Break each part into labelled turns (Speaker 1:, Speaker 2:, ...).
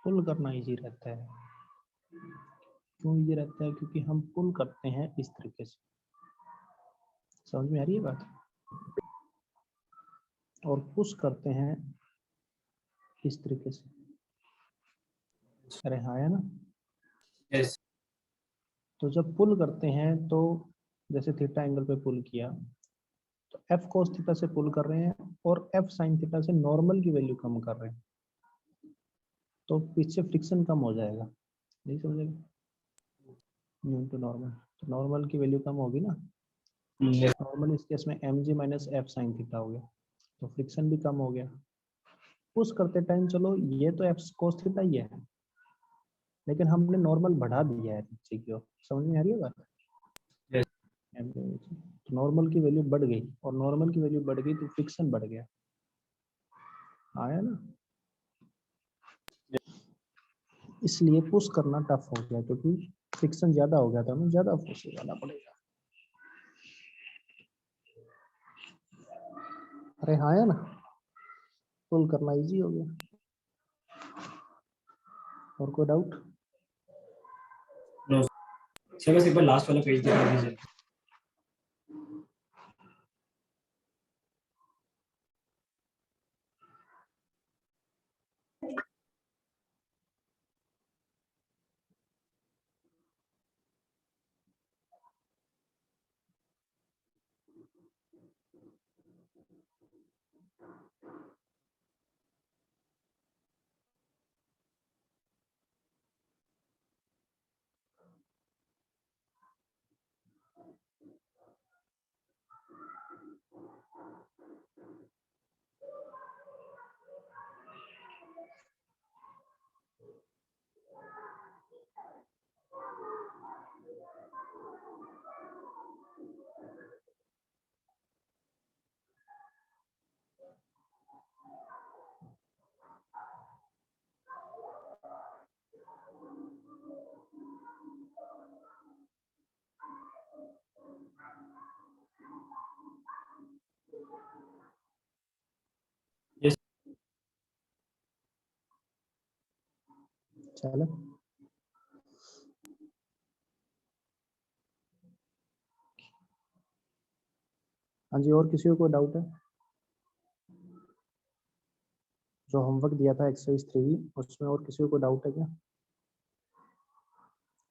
Speaker 1: पुल करना इजी रहता है। क्यों इजी रहता है? क्योंकि हम पुल करते हैं इस तरीके से। समझ में आ रही है बात? और पुश करते हैं इस तरीके से। अरे हाँ है ना?
Speaker 2: यस।
Speaker 1: तो जब पुल करते हैं तो जैसे थीटा एंगल पे पुल किया तो एफ कोस थीटा से पुल कर रहे हैं और एफ साइन थीटा से नॉर्मल की वैल्यू कम कर रहे हैं, तो पीछे फ्रिक्शन कम हो जाएगा। नहीं समझेगा? न्यू टू नॉर्मल, तो नॉर्मल की वैल्यू कम होगी ना। नॉर्मल इस केस में M G minus F sine theta हो गया, तो फ्रिक्शन भी कम हो गया। पुश करते टाइम चलो ये तो एफ कोस थीटा ही है, लेकिन हमने नॉर्मल बढ़ा दिया है नीचे की ओर। समझ में आ रही है बात?
Speaker 2: Yes.
Speaker 1: तो नॉर्मल की वैल्यू बढ़ गई, और नॉर्मल की वैल्यू बढ़ गई तो फ्रिक्शन बढ़ गया। आया ना? इसलिए पुश करना टफ हो गया, क्योंकि फ्रिक्शन ज्यादा हो गया था, हमें ज्यादा फोर्स लगाना पड़ेगा। अरे हाँ है ना? पुल करना इजी हो गया। और कोई डाउट?
Speaker 2: नो सर, बस एक बार लास्ट वाला पेज दिखा दीजिए।
Speaker 1: चलो हाँ जी, और किसी को कोई डाउट है? जो होमवर्क दिया था एक्सरसाइज 3 उसमें और किसी को कोई डाउट है क्या?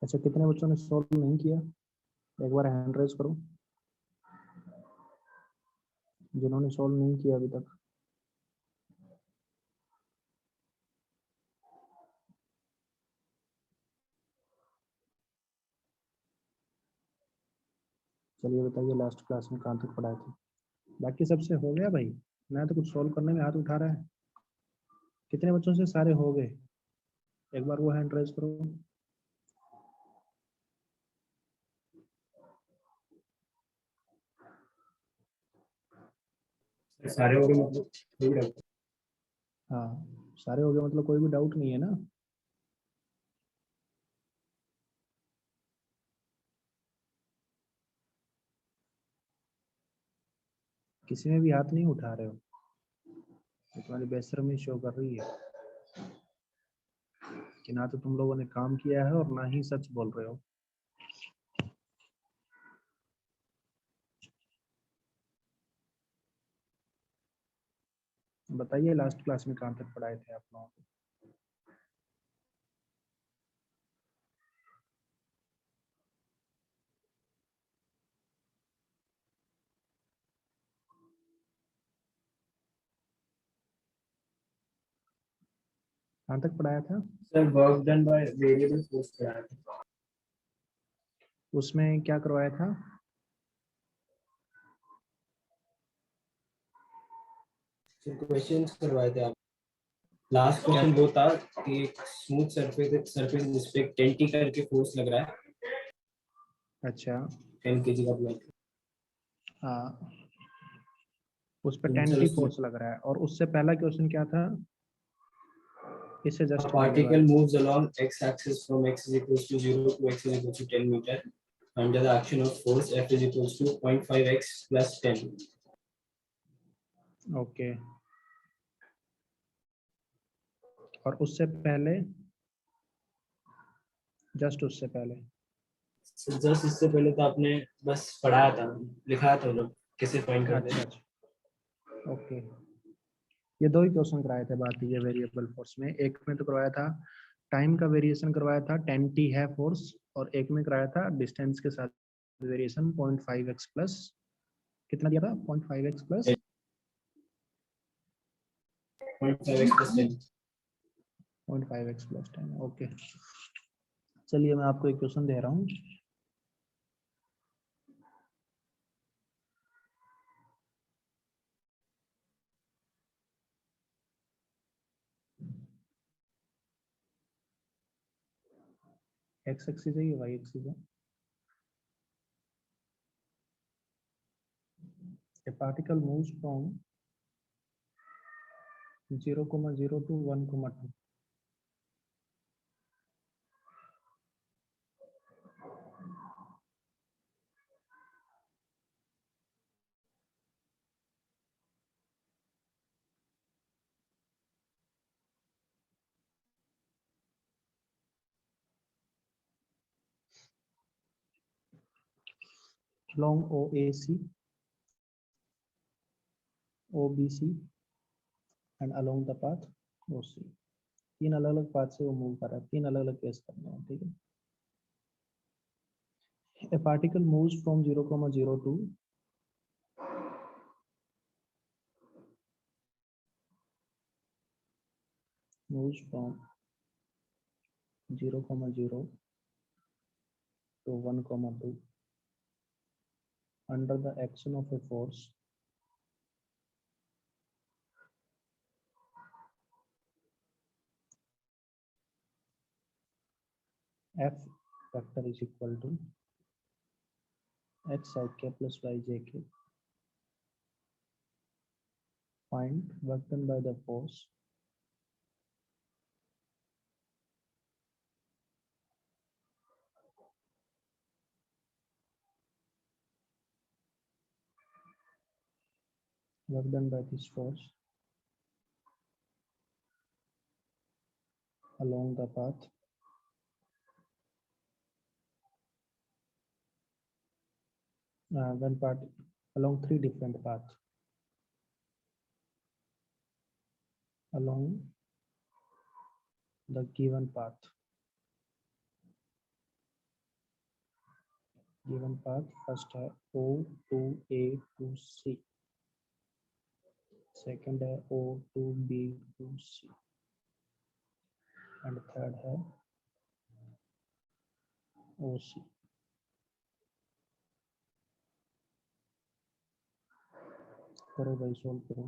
Speaker 1: अच्छा, कितने बच्चों ने सॉल्व नहीं किया? एक बार हैंड रेज करो जिन्होंने सॉल्व नहीं किया अभी तक। चलिए बताइए, लास्ट क्लास में कहाँ तक पढ़ाए थे? बाकी सबसे हो गया भाई? मैं तो कुछ सॉल्व करने में हाथ उठा रहा है। कितने बच्चों से सारे हो गए? एक बार वो हैंड रेज करो।
Speaker 2: सारे हो गए मतलब?
Speaker 1: हाँ सारे हो गए मतलब कोई भी डाउट नहीं है ना? किसी में भी हाथ नहीं उठा रहे हो? तो तुम्हारी बेशर्मी शो कर रही है कि ना तो तुम लोगों ने काम किया है और ना ही सच बोल रहे हो। बताइए लास्ट क्लास में कहाँ तक पढ़ाए थे आप लोगों को? कहाँ तक पढ़ाया था?
Speaker 2: Sir work done by variable force कराया था।
Speaker 1: उसमें क्या करवाया था?
Speaker 2: क्वेश्चंस करवाए थे आप। लास्ट क्वेश्चन वो था कि एक स्मूथ सरफेस जिस पे 10 टी करके फोर्स लग रहा है।
Speaker 1: अच्छा
Speaker 2: 10 केजी का ब्लॉक।
Speaker 1: हाँ, उस पर 10 टी फोर्स लग रहा है। और उससे पहला क्वेश्चन क्या था? इससे जस्ट पहले
Speaker 2: पार्टिकल
Speaker 1: वाला।
Speaker 2: Moves along x axis from x is equals to 0 to x is equals to 10 meter under the action of force F is equals to 0.5x plus 10.
Speaker 1: Okay, और उससे पहले जस्ट उससे पहले?
Speaker 2: जस्ट इससे पहले तो आपने बस पढ़ाया था, लिखाया था लोग कैसे फाइंड करते
Speaker 1: अच्छा
Speaker 2: हैं।
Speaker 1: अच्छा, ओके। ये दो ही क्वेश्चन कराए थे बात ये वेरिएबल फोर्स में। एक में तो करवाया था टाइम का वेरिएशन करवाया था 10t है फोर्स, और एक में कराया था डिस्टेंस के साथ वेरिएशन 0.5x प्लस, कितना दिया था 0.5x plus
Speaker 2: 0.5x+10।
Speaker 1: 0.5x plus 10। Okay, चलिए मैं आपको एक क्वेश्चन दे रहा हूँ। एक्स एक्सिस है ये वाई एक्सिस है? A particle moves from 0,0 to 1,2. Along OAC, OBC and along the path OC. तीन अलग अलग पाथ से वो मूव कर रहा है, तीन अलग अलग केस करने हैं, ठीक है। A particle moves from 0,0 to moves from 0,0 to 1,2 under the action of a force F vector is equal to H psi k plus y j k. Find work done by the force work done by this force along the path when part along three different paths along the given path. Given path first है O to A to C, second है O to B to C and third है OC। करो भाई, solve करो।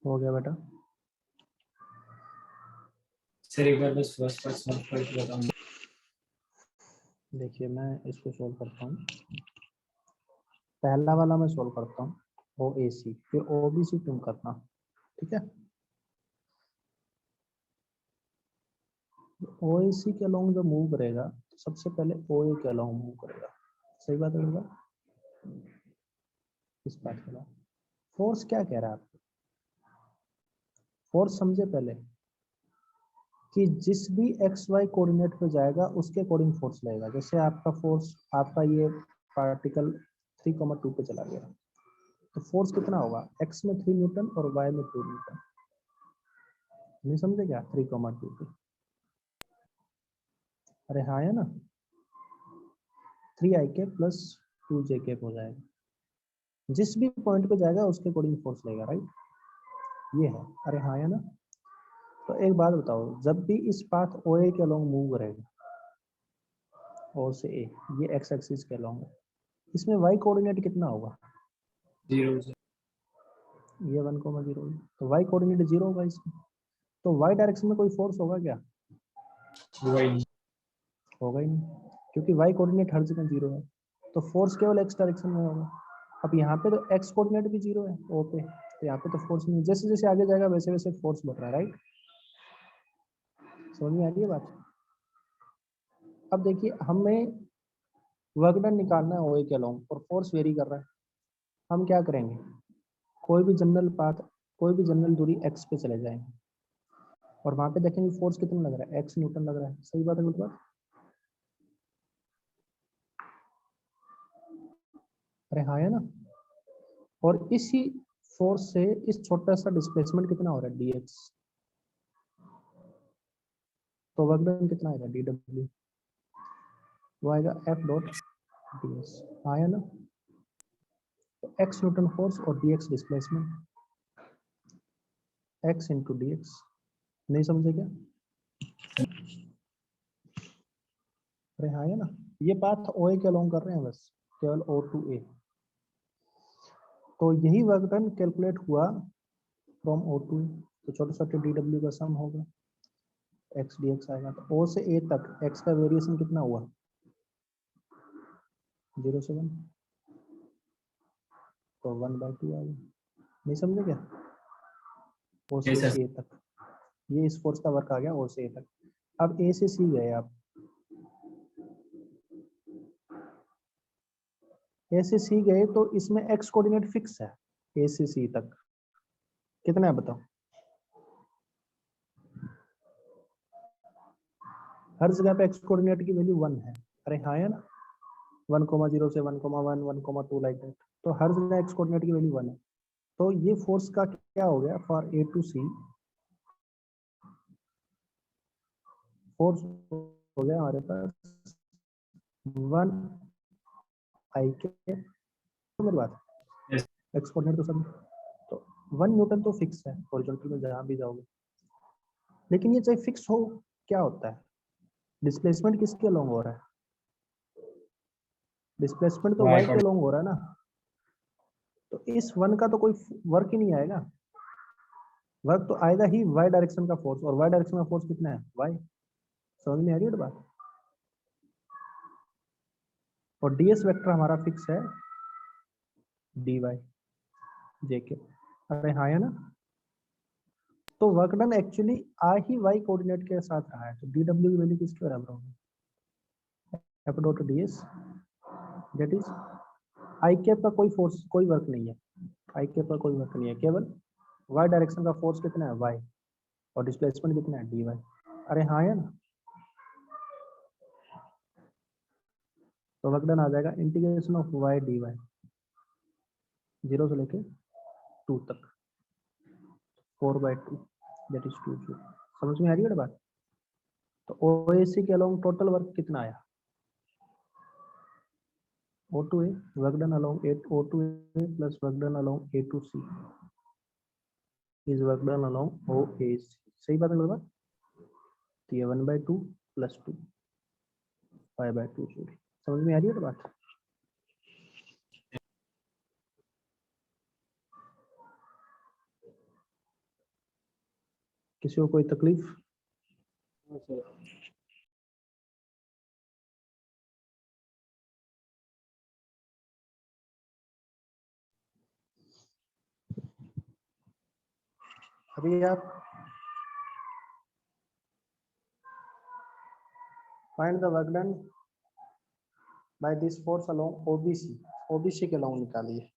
Speaker 1: हो गया बेटा?
Speaker 2: Sir एक बार बस फर्स्ट पार्ट सॉल्व करके बताऊं।
Speaker 1: देखिए मैं इसको सोल्व करता हूँ। पहला वाला मैं सोल्व करता हूँ, ओ ए सी, फिर ओ बी सी तुम करना, ठीक है? ओ ए सी के अलोंग जो मूव करेगा तो सबसे पहले ओ ए के अलोंग मूव करेगा, सही बात है बेटा? इस बात के बाद फोर्स क्या कह रहा है आपको? फोर्स समझे पहले कि जिस भी एक्स वाई कोऑर्डिनेट पे जाएगा उसके अकॉर्डिंग फोर्स लगेगा। जैसे आपका फोर्स, आपका ये पार्टिकल 3,2 पे चला गया तो फोर्स कितना होगा? एक्स में 3 न्यूटन और वाई में 2 न्यूटन। नहीं समझे क्या? 3,2 पे, अरे हाँ है ना, 3 आई कैप प्लस 2 जे कैप हो जाएगा। जिस भी पॉइंट पे जाएगा उसके अकॉर्डिंग फोर्स लगेगा, राइट? ये है, अरे हाँ है ना। तो एक बात बताओ, जब भी इस पाथ ओ ए के अलोंग मूव करेगा, ओ से ए, ये एक्स एक्सिस के अलोंग है, इसमें वाई कोऑर्डिनेट कितना होगा?
Speaker 2: 0
Speaker 1: ये 1,0, तो वाई कोऑर्डिनेट 0 होगा इसमें। तो वाई डायरेक्शन में कोई फोर्स होगा क्या? होगा ही नहीं, क्योंकि वाई कोऑर्डिनेट हर जगह 0 है, तो फोर्स केवल एक्स डायरेक्शन में होगा। अब यहाँ पे तो एक्स कोऑर्डिनेट भी 0 है ओ पे, तो यहाँ पे तो फोर्स नहीं। जैसे जैसे आगे जाएगा वैसे वैसे फोर्स बढ़ रहा है, राइट? समझ में आ रही है बात? अब देखिए हमें वर्क डन निकालना है ओ ए के अलोंग और फोर्स वेरी कर रहा है। हम क्या करेंगे? कोई भी जनरल पाथ, कोई भी जनरल दूरी एक्स पे चले जाएंगे और वहां पे देखेंगे फोर्स कितना लग रहा है? एक्स न्यूटन लग रहा है, सही बात है बिल्कुल? अरे हाँ है ना। और इसी फोर्स से इस छोटा सा डिस्प्लेसमेंट कितना हो रहा है? dx, तो वर्क डन कितना आएगा? dw, वो आएगा f डॉट ds, आया ना? तो x न्यूटन फोर्स और dx displacement, x into D x. नहीं समझे क्या? अरे हाँ है ना। ये पाथ ओ ए के अलोंग कर रहे हैं बस, केवल ओ टू ए। तो यही वर्क डन कैलकुलेट हुआ फ्रॉम ओ टू ए, तो छोटे छोटे डी डब्ल्यू का सम होगा, एक्स डी एक्स आएगा। तो ओ से ए तक एक्स का वेरिएशन कितना हुआ? 0 से 1, तो 1/2 आ गया। नहीं समझे क्या? ओ से ए तक, ये इस फोर्स का वर्क आ गया ओ से ए तक। अब ए से सी गए आप, ए से सी गए तो इसमें एक्स कोऑर्डिनेट फिक्स है ए से सी तक, कितना है बताओ? हर जगह पे एक्स कोऑर्डिनेट की वैल्यू 1 है, अरे हाँ है ना। 1,0 से 1,1, 1,2 लाइक दैट, तो हर जगह एक्स कोऑर्डिनेट की वैल्यू 1 है। तो ये फोर्स का क्या हो गया? For A to C force हो गया हमारे पास 1 आई के, मेरी बात, एक्स कोऑर्डिनेट तो सब, तो 1 न्यूटन तो फिक्स है हॉरिजॉन्टल में जहां भी जाओगे। लेकिन ये चाहे फिक्स हो, क्या होता है? डिस्प्लेसमेंट किसके अलोंग हो रहा है? डिस्प्लेसमेंट तो वाई के अलोंग हो रहा है ना। तो इस 1 का तो कोई वर्क ही नहीं आएगा, वर्क तो आएगा ही वाई डायरेक्शन का फोर्स, और वाई डायरेक्शन का फोर्स कितना है? वाई। समझ में आ रही है बात? और ds वेक्टर हमारा फिक्स है dy jk, अरे हाँ है ना। तो वर्क डन एक्चुअली आ ही वाई कोऑर्डिनेट के साथ रहा है, तो dw की वैल्यू किसके बराबर होगी? f dot ds, that is I cap का कोई फोर्स, कोई वर्क नहीं है, आई कैप का कोई वर्क नहीं है, केवल वाई डायरेक्शन का फोर्स कितना है? वाई, और डिस्प्लेसमेंट कितना है? dy, अरे हाँ है ना। तो वर्क डन आ जाएगा इंटीग्रेशन ऑफ वाई dy, 0 से लेके 2 तक, 4/2, दैट इज 2 जूल। समझ में आ रही है बात? तो ओएसी के अलोंग टोटल वर्क कितना आया? O to A, work done along O to A plus work done along A to C is work done along OAC, सही बात है मेरे बात? तो ये 1/2 + 2, 5/2 जूल। समझ में आ रही है बात? किसी को कोई तकलीफ? अभी आप find the work done by this force along OBC, OBC के अलोंग निकालिए।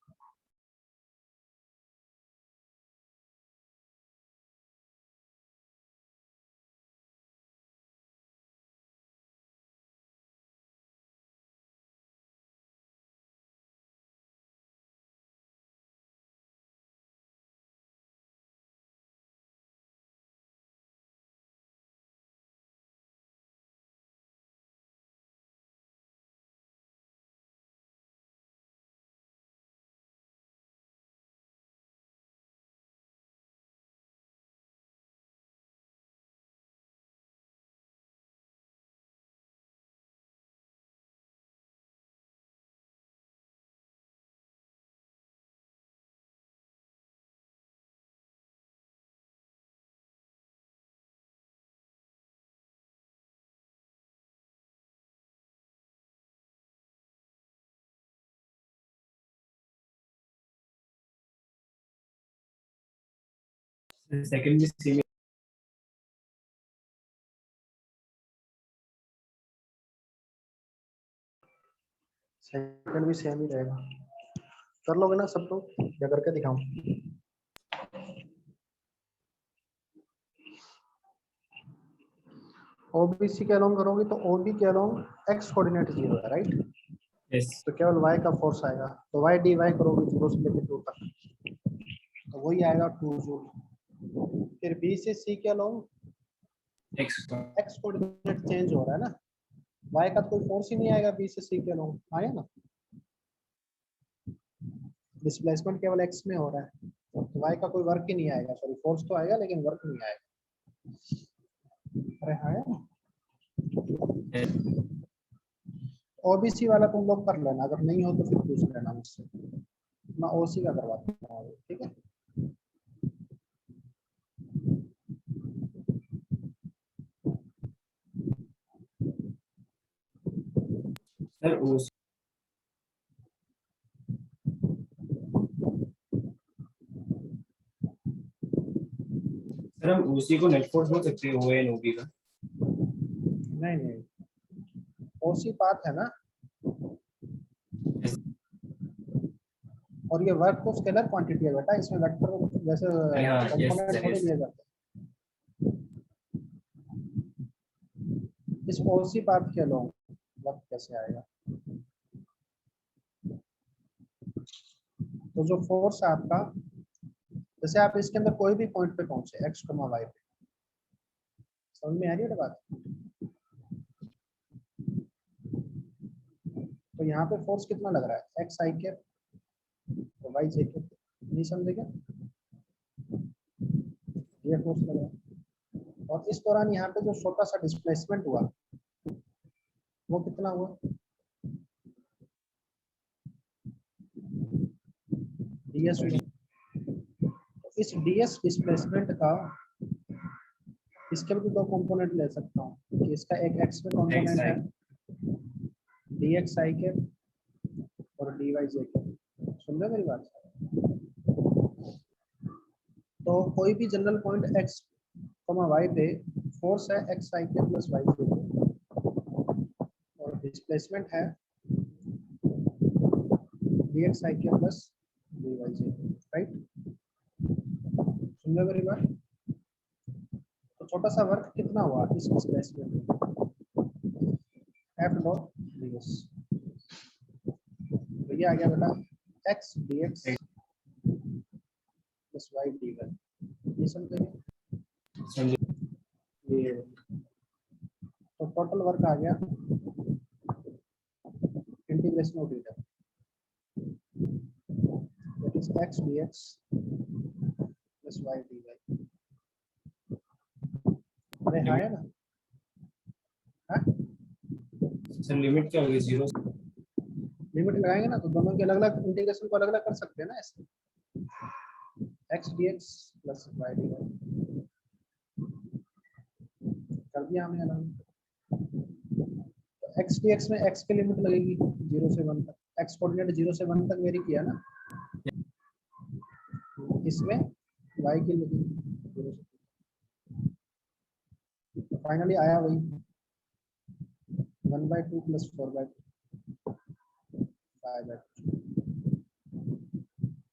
Speaker 2: सेकंड भी सेम
Speaker 1: सेकंड भी सेम ही रहेगा। कर लोगे ना सब लोग या करके दिखाऊं? ओबीसी के अलोंग करोगे तो ओबी के अलोंग एक्स कोऑर्डिनेट 0 है, राइट?
Speaker 2: यस
Speaker 1: तो केवल y का फोर्स आएगा, तो y dy करोगे 0 से लेकर 2 तक, तो वही आएगा 2 जूल। फिर b से c के along
Speaker 2: x
Speaker 1: x coordinate change हो रहा है ना, y का कोई फोर्स ही नहीं आएगा b से c के अलोंग, आया ना? डिस्प्लेसमेंट केवल x में हो रहा है, तो y का कोई वर्क ही नहीं आएगा, सॉरी फोर्स तो आएगा लेकिन वर्क नहीं आएगा। अरे आया ना? ओबीसी वाला तुम लोग कर लेना, अगर नहीं हो तो फिर पूछ लेना मुझसे, मैं ओसी का करवाता हूँ, ठीक है?
Speaker 2: सर उस सर हम उसी को नेट फोर्स बोल सकते हैं ओ एन ओबी का?
Speaker 1: नहीं नहीं, ओसी पाथ है ना, और ये वर्क तो स्केलर क्वांटिटी है बेटा, इसमें वेक्टर जैसे कंपोनेंट थोड़े लिए जाते हैं। इस ओसी पाथ के अलोंग वर्क कैसे आएगा? तो जो फोर्स है आपका, जैसे आप इसके अंदर कोई भी पॉइंट पे पहुंचे एक्स कमा वाई पे, समझ में आ रही है बात? तो यहाँ पे फोर्स कितना लग रहा है, एक्स आई कैप और वाई जे कैप, नहीं समझेगा? ये फोर्स लग रहा है, और इस दौरान यहाँ पे जो छोटा सा डिस्प्लेसमेंट हुआ वो कितना हुआ, डीएस। इस डीएस डिस्प्लेसमेंट का, इसके भी दो कंपोनेंट ले सकता हूँ कि इसका एक एक्स में कंपोनेंट है डी एक्स आई के और डी वाई जे के, सुन रहे मेरी बात? तो कोई भी जनरल पॉइंट एक्स कमा वाई पे फोर्स है एक्स आई के प्लस वाई के, और डिस्प्लेसमेंट है डी एक्स आई के प्लस डी वाई जे, राइट? सुन रहे मेरी बात? तो छोटा सा वर्क कितना हुआ इस डिस्प्लेसमेंट में, एफ डॉट डी एस, तो ये आ गया बेटा x d x plus y d y, ये समझेंगे? ये तो टोटल वर्क आ गया integration of d that is x d x plus y d y. अरे हाँ है ना? हाँ,
Speaker 2: सर लिमिट क्या होगी? 0
Speaker 1: लिमिट लगाएंगे ना तो दोनों के अलग अलग इंटीग्रेशन को अलग अलग कर सकते हैं ना, ऐसे x d x plus y d y. दिया हमने अलाउंस। एक्स डी एक्स में एक्स की लिमिट लगेगी 0 से 1 तक, एक्स कोऑर्डिनेट 0 से 1 तक वेरी किया ना, इसमें वाई की लिमिट 0 से, तो फाइनली आया वही 1/2 प्लस 4/2 5/2।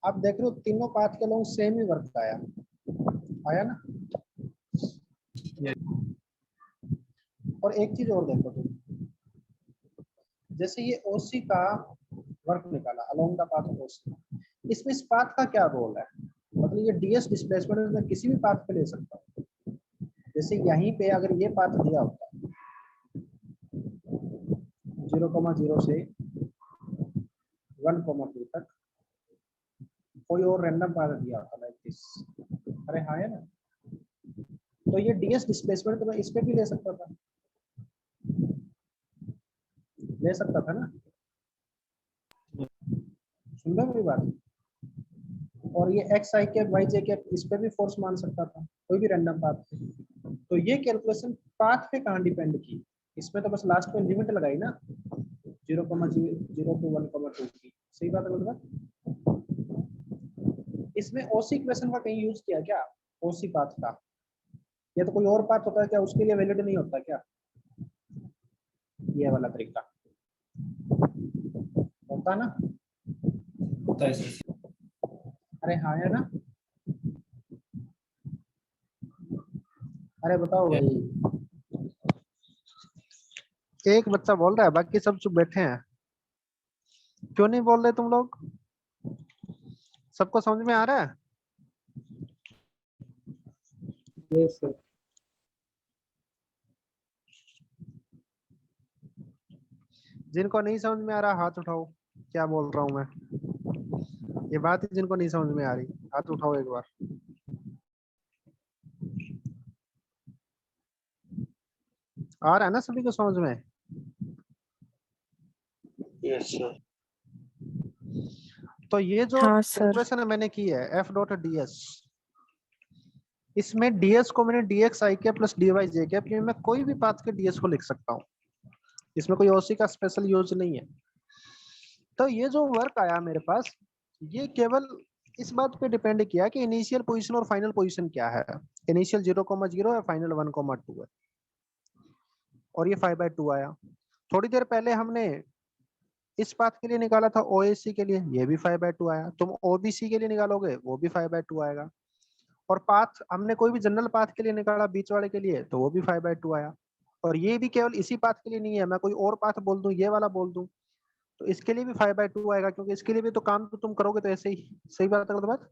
Speaker 1: आप देख रहे हो तीनों पाथ के लोग सेम ही वर्क आया ना। और एक चीज और देखो तुम, जैसे ये ओसी का वर्क निकाला अलोंग द पाथ ऑफ ओसी, इसमें इस पाथ का क्या रोल है, मतलब ये डीएस डिस्प्लेसमेंट में किसी भी पाथ पे ले सकता हूँ। जैसे यहीं पे अगर ये पाथ दिया होता 0,0 से 1,2 तक, कोई और रैंडम पाथ दिया होता लाइक दिस, अरे हाँ है ना, तो ये डीएस डिस्प्लेसमेंट तो मैं इस पे भी ले सकता था ना, सुन रहे हो मेरी बात। और ये एक्स आई कैप वाई जे कैप इस पे भी फोर्स मान सकता था कोई भी रैंडम पाथ पे। तो ये कैलकुलेशन पाथ पे कहाँ डिपेंड की, इसमें तो बस लास्ट में लिमिट लगाई ना 0,0 to 1,2 की, सही बात है मतलब। इसमें ओसी इक्वेशन का कहीं यूज किया क्या, ओसी पाथ का, या तो कोई और पाथ होता है क्या, उसके लिए वैलिड नहीं होता क्या ये वाला तरीका, होता ना,
Speaker 2: होता है सर।
Speaker 1: अरे हाँ है ना, अरे बताओ भाई, एक बच्चा बोल रहा है बाकी सब चुप बैठे हैं, क्यों नहीं बोल रहे तुम लोग, सबको समझ में आ रहा है।
Speaker 2: Yes sir.
Speaker 1: जिनको नहीं समझ में आ रहा हाथ उठाओ, क्या बोल रहा हूं मैं, ये बात ही जिनको नहीं समझ में आ रही हाथ उठाओ एक बार। आ रहा है ना सभी को समझ में।
Speaker 2: Yes sir.
Speaker 1: तो ये जो
Speaker 3: हाँ सर।
Speaker 1: कैलकुलेशन मैंने की है एफ डॉट डीएस, इसमें डीएस को मैंने डीएक्स आई के प्लस डी वाई जे के, मैं कोई भी पाथ के डीएस को लिख सकता हूँ, इसमें कोई ओसी का स्पेशल यूज नहीं है। तो ये जो वर्क आया मेरे पास, ये केवल इस बात पे डिपेंड किया कि इनिशियल पोजीशन और फाइनल पोजीशन क्या है, इनिशियल 0,0 है, फाइनल 1,2 है, और ये 5/2 आया। थोड़ी देर पहले हमने इस पाथ के लिए निकाला था ओएसी के लिए, ये भी 5/2 आया, तुम ओबीसी के लिए निकालोगे वो भी 5/2 आएगा, और पाथ हमने कोई भी जनरल पाथ के लिए निकाला बीच वाले के लिए तो वो भी 5/2 आया। और ये भी केवल इसी पाथ के लिए नहीं है, मैं कोई और पाथ बोल दूं, ये वाला बोल दूं तो इसके लिए भी 5/2 आएगा, क्योंकि इसके लिए भी तो काम तो तुम करोगे तो ऐसे ही, सही बात है गलत बात।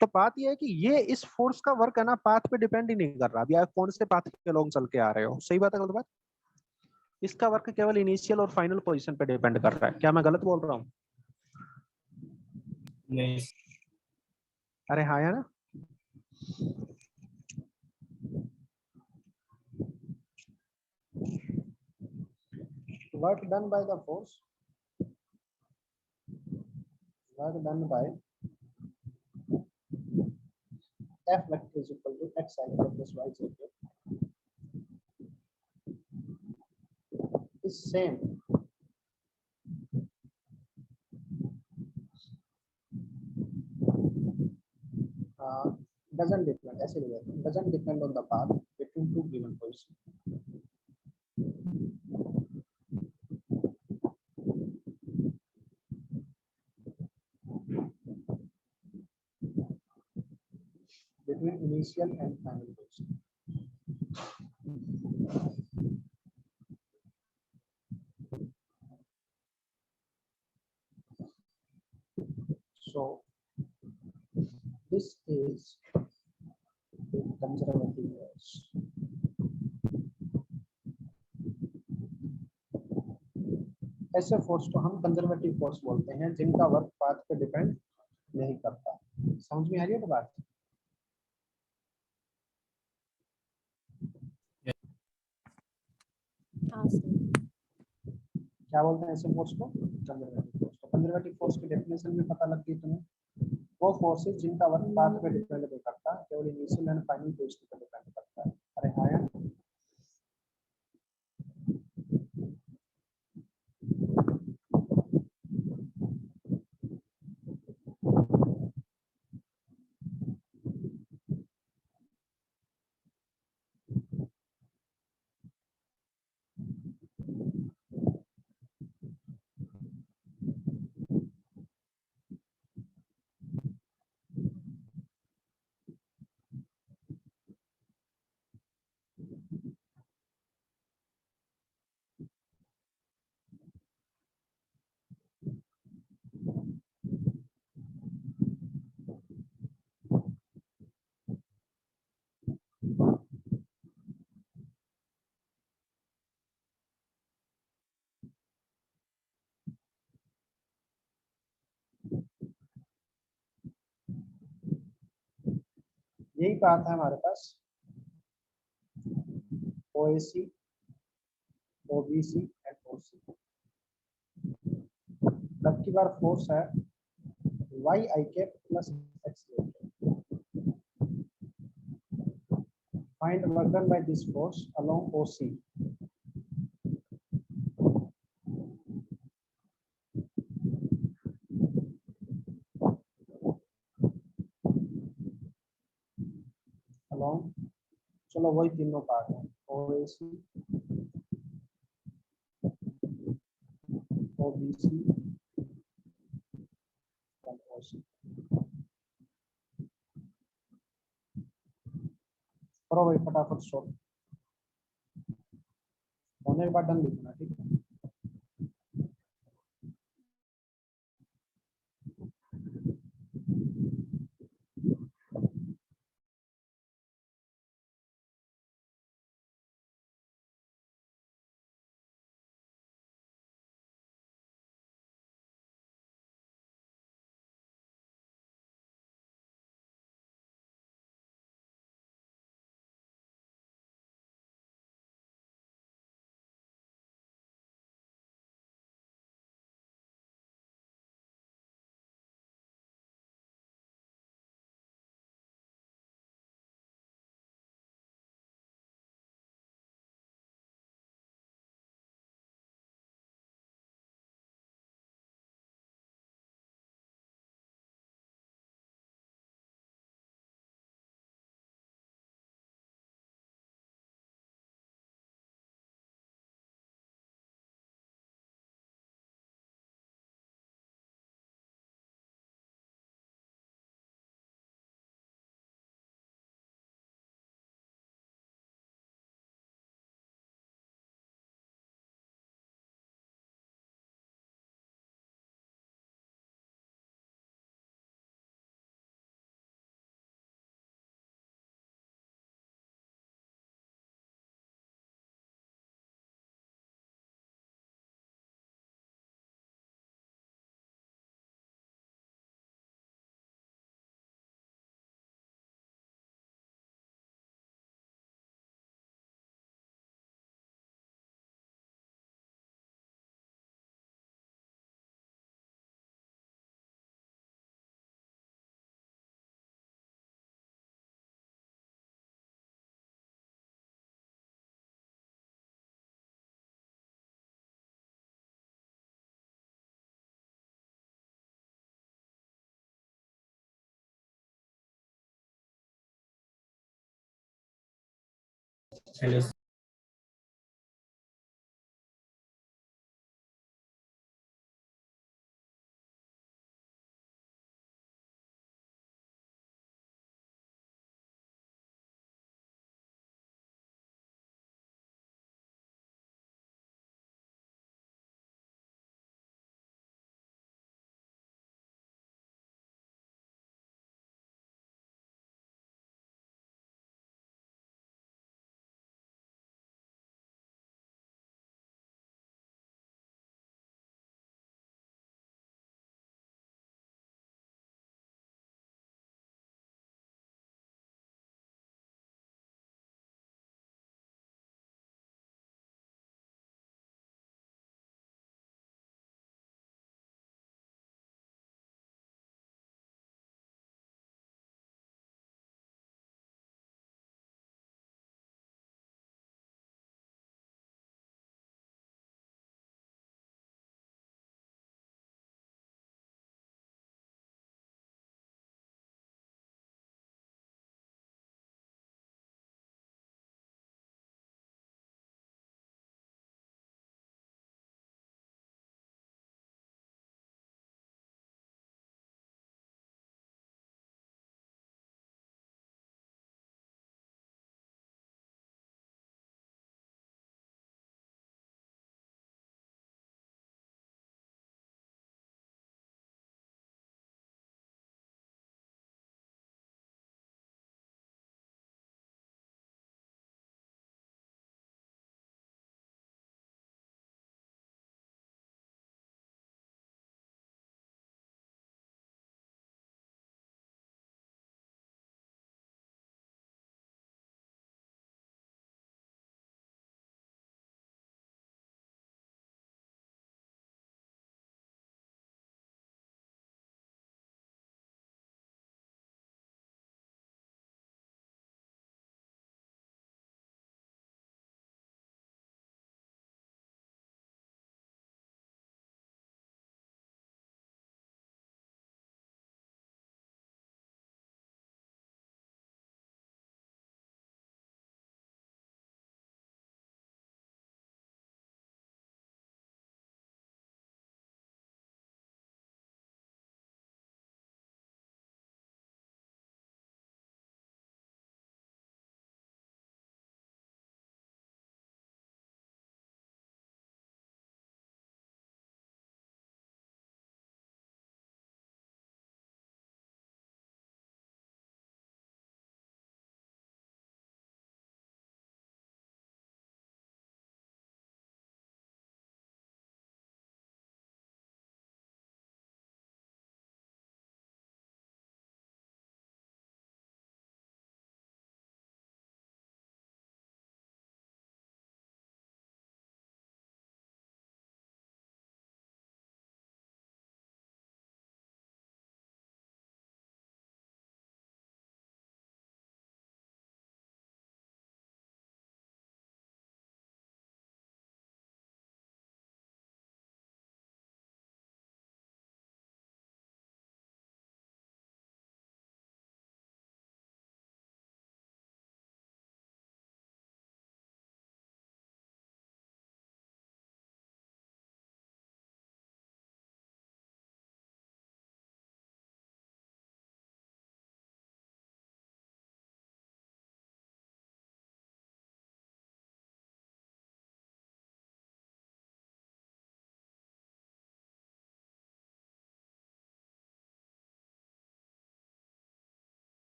Speaker 1: तो बात ये है कि ये इस फोर्स का वर्क है ना, पाथ पे डिपेंड ही नहीं कर रहा, अभी आप कौन से पाथ के लोग चल के आ रहे हो, सही बात है गलत बात। इसका वर्क केवल इनिशियल और फाइनल पोजीशन पे डिपेंड कर रहा है, क्या मैं गलत बोल रहा हूँ।
Speaker 2: नहीं।
Speaker 1: अरे हाँ है ना। Work done by the force, work done by F vector is equal to x I plus y z is same doesn't depend, ऐसे लिखा doesn't depend on the path between two given position. Between initial and final position. So this is the conservative force. ऐसे force को हम conservative force बोलते हैं जिनका work path पे depend नहीं करता। समझ में आ रही है तो बात। क्या बोलते हैं ऐसे फोर्स को, कंजर्वेटिव फोर्स। तो कंजर्वेटिव फोर्स की डेफिनेशन में पता लग गई तुम्हें, वो फोर्सेस जिनका वर्क पाथ पे डिपेंड नहीं करता, केवल इनिशियल एंड फाइनल पोजीशन पे डिपेंड करता है। अरे हाँ यार, यही पाथ है हमारे पास, OAC, OBC एंड OC। अब की बार फोर्स है YI cap plus accelerator. Find work done by this force along OC। Along, चलो वही तीनों पार्ट है, OAC, OBC एंड OC। करो भाई फटाफट सॉल्व, होने के बाद डन लिखना, ठीक है।
Speaker 2: हेलो।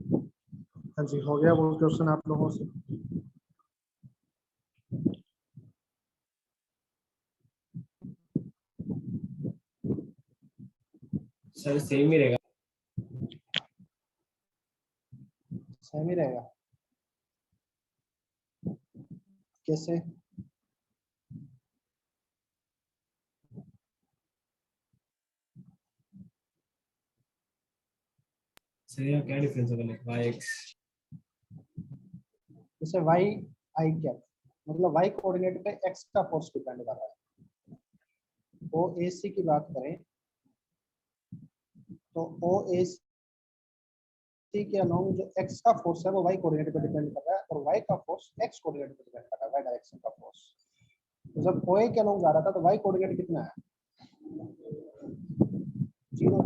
Speaker 1: हाँ जी, हो गया वो क्वेश्चन आप लोगों से?
Speaker 2: सर सेम ही रहेगा।
Speaker 1: सेम ही रहेगा? कैसे?
Speaker 2: सर यहाँ क्या डिफरेंस होगा, लाइक वाई एक्स?
Speaker 1: जैसे वाई आई कैप, मतलब वाई कोऑर्डिनेट पे एक्स का फोर्स डिपेंड कर रहा है। ओ ए सी की बात करें तो ओ ए सी के अलोंग जो एक्स का फोर्स है वो वाई कोऑर्डिनेट पे डिपेंड कर रहा है, और वाई का फोर्स एक्स कोऑर्डिनेट पे डिपेंड कर रहा है, वाई डायरेक्शन का फोर्स। तो जब ओ ए के अलोंग जा रहा था तो वाई कोऑर्डिनेट कितना है? 0।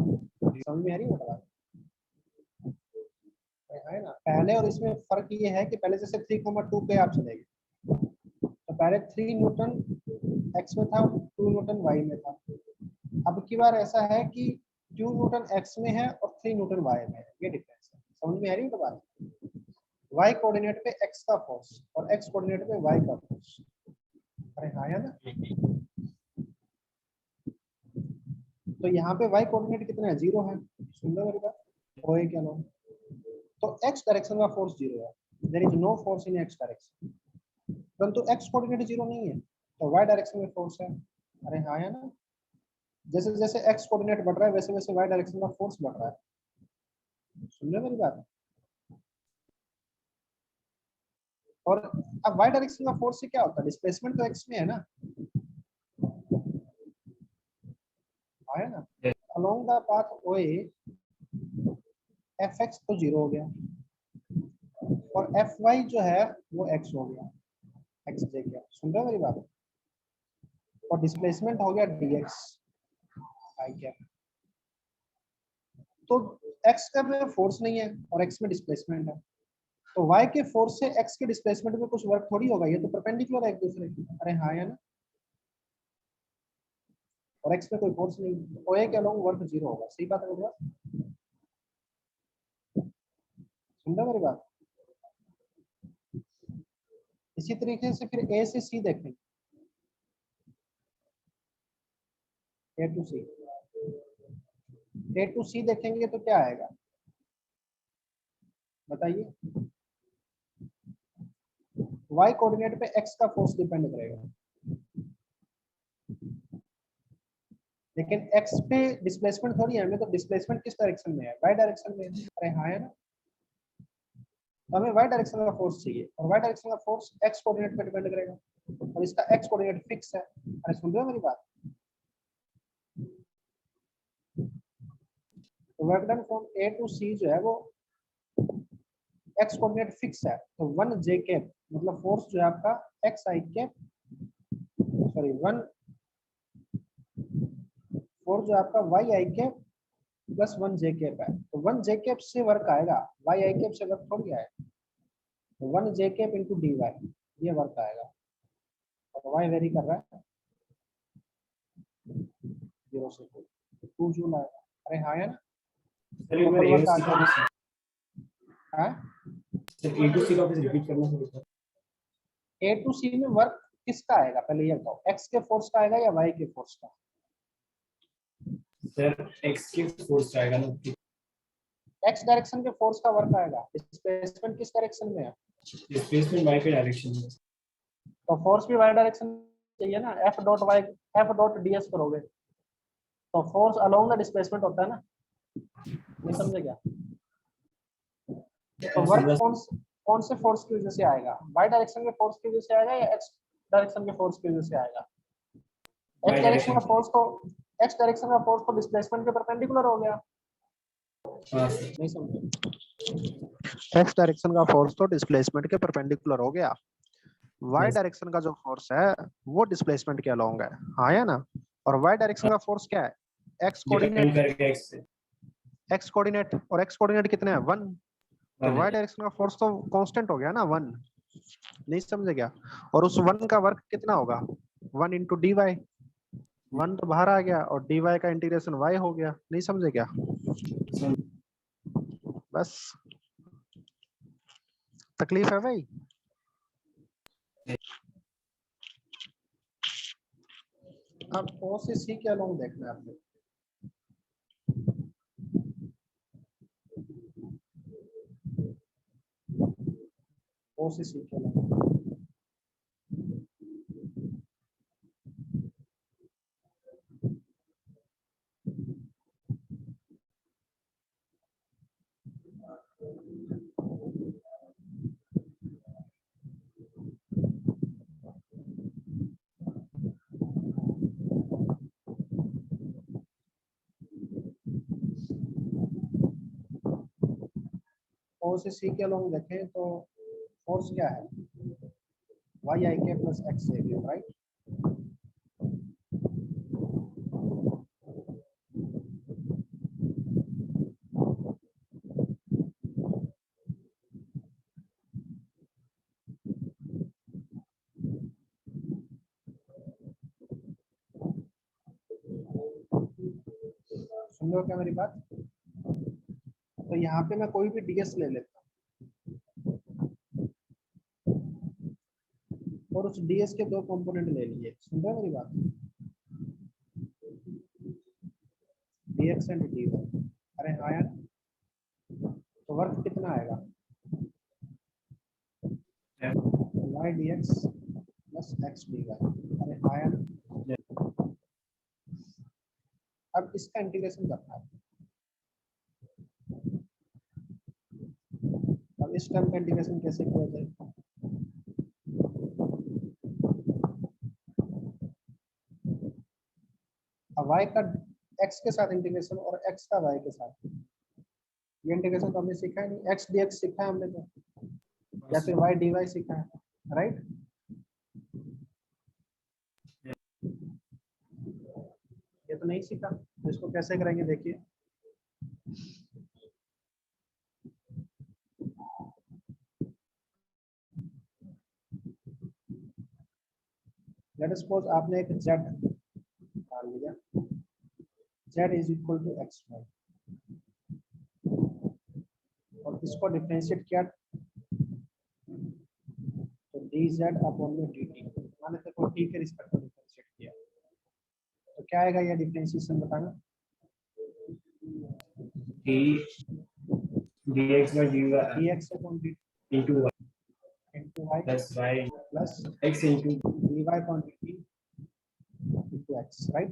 Speaker 1: समझ में आ रही है बात? है ना? पहले और इसमें फर्क ये है कि पहले जैसे 3,2 पे आप चलेंगे तो पहले 3 न्यूटन एक्स में था, 2 न्यूटन वाई में था। अब की बार ऐसा है कि 2 न्यूटन एक्स में है और 3 न्यूटन वाई में है, ये डिफरेंस है। समझ में आ रही है बात? वाई कोऑर्डिनेट पे एक्स का फोर्स और एक्स कोऑर्डिनेट पे वाई का फोर्स। अरे हाँ है ना? तो यहाँ पे वाई कोऑर्डिनेट कितना है? 0 है। सुन लो मेरी बात, ओ ए क्या लो, तो एक्स डायरेक्शन का फोर्स 0 है, there is no force in x direction. परंतु एक्स कोऑर्डिनेट 0 नहीं है तो वाई डायरेक्शन में फोर्स है। अरे हाँ है ना? जैसे जैसे एक्स कोऑर्डिनेट बढ़ रहा है वैसे वैसे वाई डायरेक्शन का फोर्स बढ़ रहा है। सुन लो मेरी बात। और अब वाई डायरेक्शन का फोर्स से क्या होता है? डिस्प्लेसमेंट तो एक्स में है ना, है ना? Along the path O A F x तो 0 हो गया और एफ वाई जो है वो एक्स हो गया, एक्स जे गया। सुन रहे हो मेरी बात? और डिस्प्लेसमेंट हो गया डी एक्स आई कैप। तो एक्स का में फोर्स नहीं है और एक्स में डिस्प्लेसमेंट है, तो वाई के फोर्स से एक्स के डिस्प्लेसमेंट में कुछ वर्क थोड़ी होगा, ये तो परपेंडिकुलर है एक दूसरे की। अरे हाँ या ना? और एक्स में कोई फोर्स नहीं, तो ए के अलोंग वर्क 0 होगा। सही बात है मेरी? सुन रहे मेरी बात? इसी तरीके से फिर ए से सी देखेंगे, ए टू सी, ए टू सी देखेंगे तो क्या आएगा बताइए? वाई कोऑर्डिनेट पे एक्स का फोर्स डिपेंड करेगा, लेकिन एक्स पे डिस्प्लेसमेंट थोड़ी है, हमें तो डिस्प्लेसमेंट किस डायरेक्शन में है? वाई डायरेक्शन में। अरे हाँ है ना? तो हमें वाई डायरेक्शन का फोर्स चाहिए और वाई डायरेक्शन का फोर्स एक्स कोऑर्डिनेट पे डिपेंड करेगा, और इसका एक्स कोऑर्डिनेट फिक्स है। अरे सुन रहे हो मेरी बात? तो work done from A to C जो है वो एक्स कोऑर्डिनेट फिक्स है, तो 1 जे कैप मतलब फोर्स जो है आपका एक्स आई कैप, सॉरी 1 फोर्स जो आपका वाई आई कैप प्लस 1 जे कैप है, तो 1 जे कैप से वर्क आएगा, वाई आई कैप से वर्क थोड़ी आएगा। तो 1 जे कैप इंटू डी वाई ये वर्क आएगा, और वाई वेरी कर रहा है 0 से 2 जूल आएगा। अरे हाँ है ना?
Speaker 2: सर एक बार
Speaker 1: टोटल
Speaker 2: ए
Speaker 1: वर्क आ
Speaker 2: सी
Speaker 1: गया
Speaker 2: का
Speaker 1: है।
Speaker 2: सर ए टू सी का रिपीट करना सर।
Speaker 1: ए टू सी में वर्क किसका आएगा पहले ये बताओ? एक्स के फोर्स का आएगा या वाई के फोर्स का?
Speaker 2: सर एक्स के फोर्स आएगा ना,
Speaker 1: एक्स डायरेक्शन के फोर्स का वर्क आएगा। डिस्प्लेसमेंट किस डायरेक्शन में है?
Speaker 2: डिस्प्लेसमेंट वाई के डायरेक्शन में।
Speaker 1: तो फोर्स भी वाई डायरेक्शन चाहिए ना, F dot y, F dot d s करोगे तो फोर्स अलोंग द डिस्प्लेसमेंट होता है ना, नहीं समझे क्या? तो वर्क कौन से फोर्स की वजह से आएगा? वाई डायरेक्शन के फोर्स की वजह से आएगा या एक्स डायरेक्शन के फोर्स की वजह से आएगा? एक्स डायरेक्शन का फोर्स तो एक्स डायरेक्शन का फोर्स तो डिस्प्लेसमेंट के परपेंडिकुलर हो गया। नहीं समझे? एक्स डायरेक्शन का फोर्स तो डिस्प्लेसमेंट के परपेंडिकुलर हो गया, वाई डायरेक्शन का जो फोर्स है वो डिस्प्लेसमेंट के अलोंग है। हाँ या ना? और वाई डायरेक्शन का फोर्स क्या है? एक्स कोऑर्डिनेट, एक्स कोऑर्डिनेट, और एक्स कोऑर्डिनेट कितने हैं? 1। तो वाई डायरेक्शन का फोर्स तो कांस्टेंट हो गया ना 1। नहीं समझे क्या? और उस 1 का वर्क कितना होगा? 1 इंटू डी वाई, 1 तो बाहर आ गया और डी वाई का इंटीग्रेशन वाई हो गया। नहीं समझे क्या? बस तकलीफ है भाई? अब ओ से सी क्या लॉन्ग देखना है आपने। ओ से सी क्या लॉन्ग, ओ से सी क्या लॉन्ग देखें तो फोर्स क्या है, वाई आई के प्लस एक्स ए के, राइट। सुन लो क्या मेरी बात। तो यहाँ पे मैं कोई भी डीएस ले लेता हूँ और उस डीएस के दो कंपोनेंट ले लिए, सुन रहे हो मेरी बात, डीएक्स एंड डी वाई। अरे हाँ यार, तो वर्क कितना आएगा, y d x plus x d y. अरे हाँ यार, अब इसका इंटीग्रेशन करना है। अब इस टर्म का इंटीग्रेशन कैसे किया जाए, अब y का x के साथ इंटीग्रेशन और x का y के साथ, ये इंटीग्रेशन तो हमने सीखा है नहीं, x dx सीखा है हमने तो, या फिर y dy सीखा है, राइट। ये तो नहीं सीखा, तो इसको कैसे करेंगे देखिए। लेट अस सपोज आपने एक z मान लिया, z is equal to x y, और इसको डिफरेंशिएट किया तो dz अपॉन में dt, मान लेते हैं t के रिस्पेक्ट में डिफरेंशिएट किया, तो क्या आएगा ये डिफरेंशिएशन बताना,
Speaker 2: d dx by dy
Speaker 1: dx upon dt
Speaker 2: into y
Speaker 1: into y
Speaker 2: plus y
Speaker 1: plus
Speaker 2: x into
Speaker 1: dy upon dt into x, right.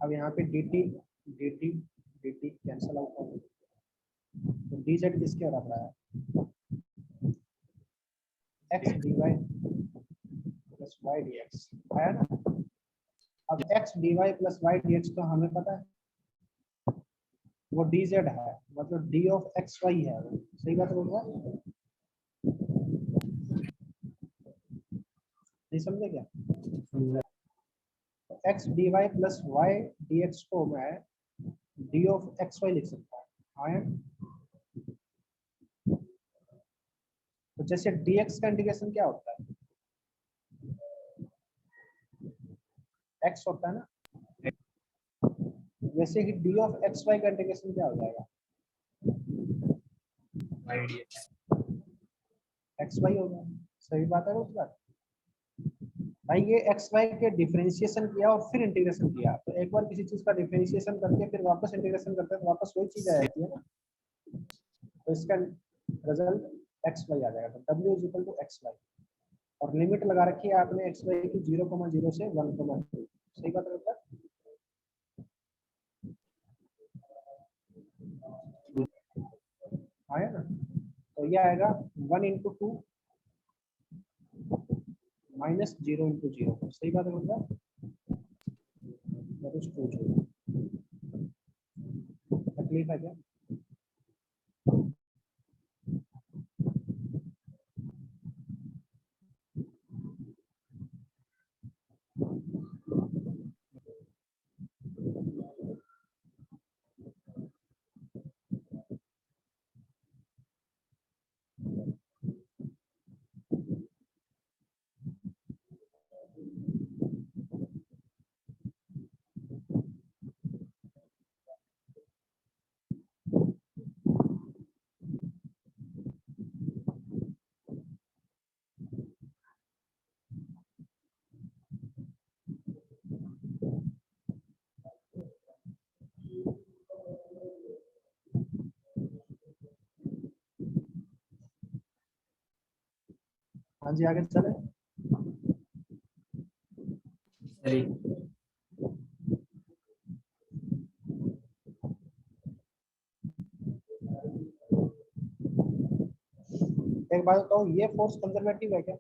Speaker 1: अब यहाँ पे dt कैंसल आउट हो गया, तो dz किसके बराबर है, x dy plus y dx आया ना। अब x dy plus y dx तो हमें पता है वो dz है, मतलब d ऑफ x y है, सही बात बोल रहा है, नहीं समझे क्या। तो x dy plus y dx को मैं d ऑफ x y लिख सकता हूँ, आया। तो जैसे dx का इंटीग्रेशन क्या होता है, x होता है ना, वैसे ही d ऑफ एक्स वाई का इंटीग्रेशन क्या हो जाएगा,
Speaker 2: y dx
Speaker 1: एक्स वाई होगा, सही बात है। उस बात भाई ये एक्स वाई के डिफरेंशिएशन किया और फिर इंटीग्रेशन किया, तो एक बार किसी चीज का डिफरेंशिएशन करके फिर वापस इंटीग्रेशन करते हैं तो वापस वही चीज आ जाती है ना, तो इसका रिजल्ट एक्स वाई आ जाएगा, तो w is equal to x y, और लिमिट लगा रखी है आपने एक्स वाई की 0,0 से 1,2, सही बात है। आया ना, तो ये आएगा 1 इंटू 2 माइनस 0 इंटू 0, सही बात है मतलब, तकलीफ है क्या। हाँ जी, आगे चले।
Speaker 2: सही।
Speaker 1: एक बात बताओ, ये फोर्स कंजर्वेटिव है क्या?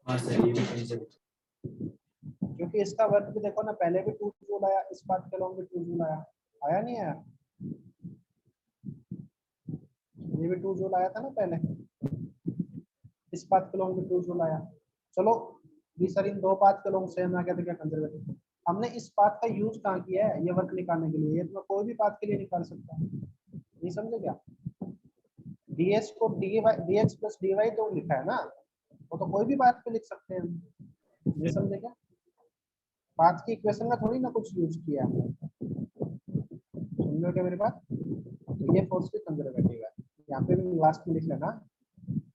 Speaker 2: हाँ सर, ये भी कंजर्वेटिव।
Speaker 1: क्योंकि इसका वर्क भी देखो ना, पहले भी 2 जूल आया, इस बात के लॉन्ग भी 2 जूल आया, आया नहीं आया? ये भी 2 जूल आया था ना पहले, इस बात के लॉन्ग भी 2 जूल आया। चलो भी सर, इन दो बात के लॉन्ग सेम आ गया तो क्या कंजर्वेटिव? हमने इस बात का यूज कहाँ किया है ये वर्क निकालने के लिए? ये तो मैं कोई भी बात के लिए निकाल सकता हूँ, नहीं समझे क्या? ds को dx प्लस dy तो लिखा है ना, वो तो कोई भी बात पे लिख सकते हैं हम, नहीं समझे क्या? बात की इक्वेशन में थोड़ी ना कुछ यूज किया है, समझ लो क्या मेरी बात? तो ये फोर्स भी कंजर्वेटिव है। यहाँ पे भी लास्ट में लिख लेना,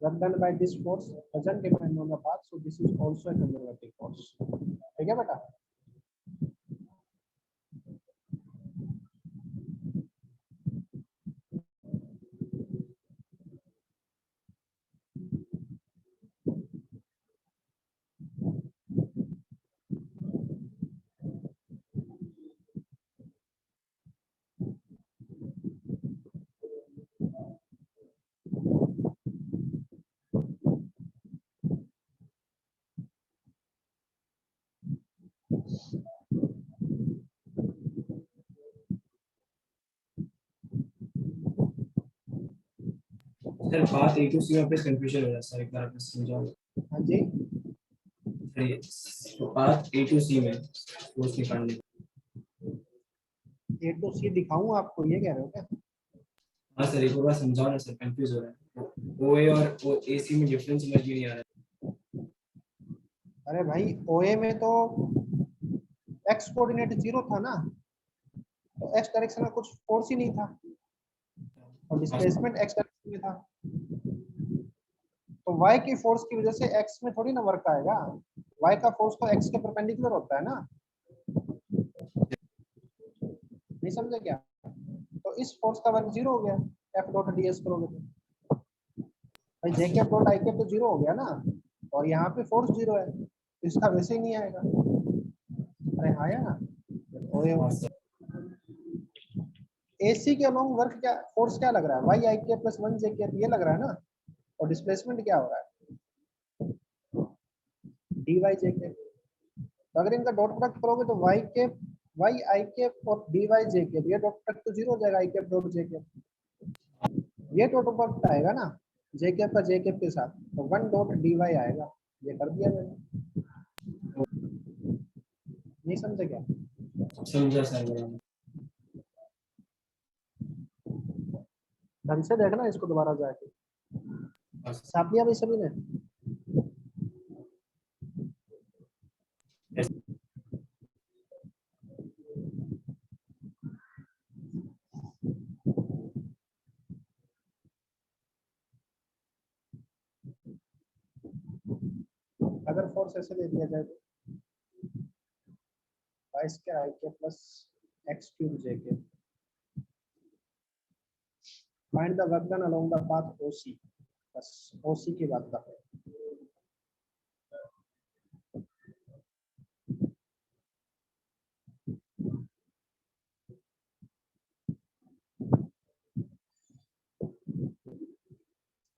Speaker 1: work done by this force doesn't depend on the path, so this is also a conservative force। ठीक है बेटा?
Speaker 2: सर बात ए टू सी में कंफ्यूजन हो रहा है सर, एक बार आप समझाओ।
Speaker 1: हाँ जी,
Speaker 2: तो बात ए टू सी में फोर्स निकालने।
Speaker 1: ए टू सी दिखाऊं आपको, ये कह रहे हो क्या?
Speaker 2: हाँ सर, एक बार समझाओ ना सर, कंफ्यूज हो रहा है। ओ ए और ओ ए सी में डिफरेंस समझ में नहीं आ रहा है।
Speaker 1: अरे भाई, ओए में तो एक्स कोऑर्डिनेट 0 था ना, तो एक्स डायरेक्शन में कुछ फोर्स ही नहीं था, और
Speaker 2: हाँ सर।
Speaker 1: डिस्प्लेसमेंट एक्स डायरेक्शन में था, तो y की फोर्स की वजह से x में थोड़ी ना वर्क आएगा। y का फोर्स तो x के परपेंडिकुलर होता है ना, नहीं समझे क्या? तो इस फोर्स का वर्क 0 हो गया, एफ डॉट डी एस करोगे तो भाई,
Speaker 2: हाँ
Speaker 1: जे
Speaker 2: sir.
Speaker 1: Cap dot I cap तो 0 हो गया ना, और यहाँ पे फोर्स 0 है, तो इसका वैसे ही नहीं आएगा। अरे आया ना, ओए
Speaker 2: हाँ सर।
Speaker 1: एसी के अलोंग वर्क क्या, फोर्स क्या लग रहा है? वाई आई के प्लस 1 जे के, ये लग रहा है ना, और डिस्प्लेसमेंट क्या हो रहा है? डी वाई जे के। तो अगर इनका डॉट प्रोडक्ट करोगे तो वाई के, वाई आई के और डी वाई जे के, ये डॉट प्रोडक्ट तो 0 हो जाएगा, आई के डॉट जे के, ये डॉट प्रोडक्ट आएगा ना जे के का जे के के साथ, तो 1 डॉट डी वाई आएगा। ये कर दिया मैंने, नहीं समझे क्या?
Speaker 2: समझा सर बराबर।
Speaker 1: ढंग से देखना इसको दोबारा जाके।
Speaker 2: हाँ सर।
Speaker 1: छाप लिया भाई सभी ने?
Speaker 2: Yes।
Speaker 1: अगर फोर्स ऐसे दे दिया जाए तो Y square I K plus x cube J K, find the work done along the path OC, बस ओसी की बात कर रहे हैं।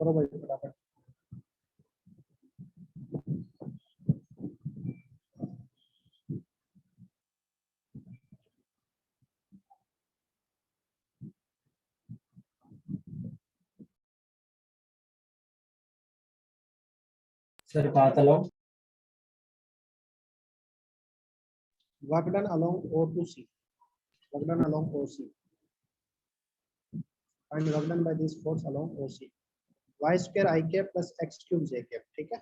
Speaker 1: करो भाई फटाफट।
Speaker 2: सर बात allow.
Speaker 1: Work done along O to C, work done along O C, find work done by this force along O C, Y square I K plus x cube J के, ठीक है?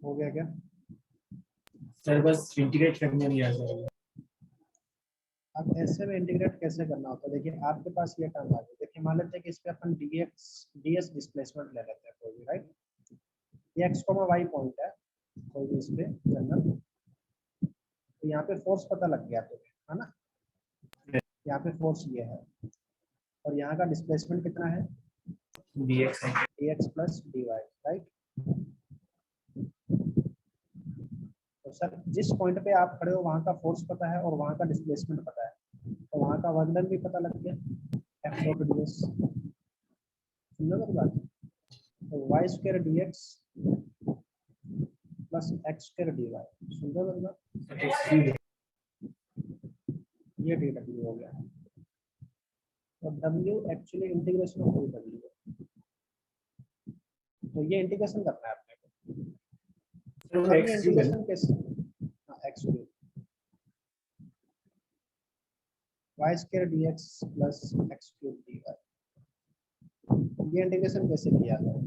Speaker 1: हो गया क्या?
Speaker 2: सर बस integrate करने नहीं आता है।
Speaker 1: अब ऐसे में इंटीग्रेट कैसे करना होता है? देखिए आपके पास ये टर्म आ गया। देखिए मान लेते हैं कि इस पे अपन ds डिस्प्लेसमेंट ले लेते हैं कोई भी, राइट? ये x, y पॉइंट है कोई भी इस पे जनरल, तो यहाँ पे फोर्स पता लग गया तुम्हें, है ना? यहाँ पे फोर्स ये है और यहाँ का डिस्प्लेसमेंट कितना है? dx plus dy, right? तो सर जिस पॉइंट पे आप खड़े हो वहाँ का फोर्स पता है और वहाँ का डिस्प्लेसमेंट पता है, तो वहाँ का वर्क डन भी पता लग गया, f डॉट ds। समझो मेरी बात? तो y square dx plus x square dy, समझो मेरी बात? ये dw हो गया। तो w actually integration of w है, तो ये इंटीग्रेशन करना है आपने को। अब ये इंटीग्रेशन कैसे? हाँ, x cube y square dx plus x cube dy, ये इंटीग्रेशन कैसे किया जाए?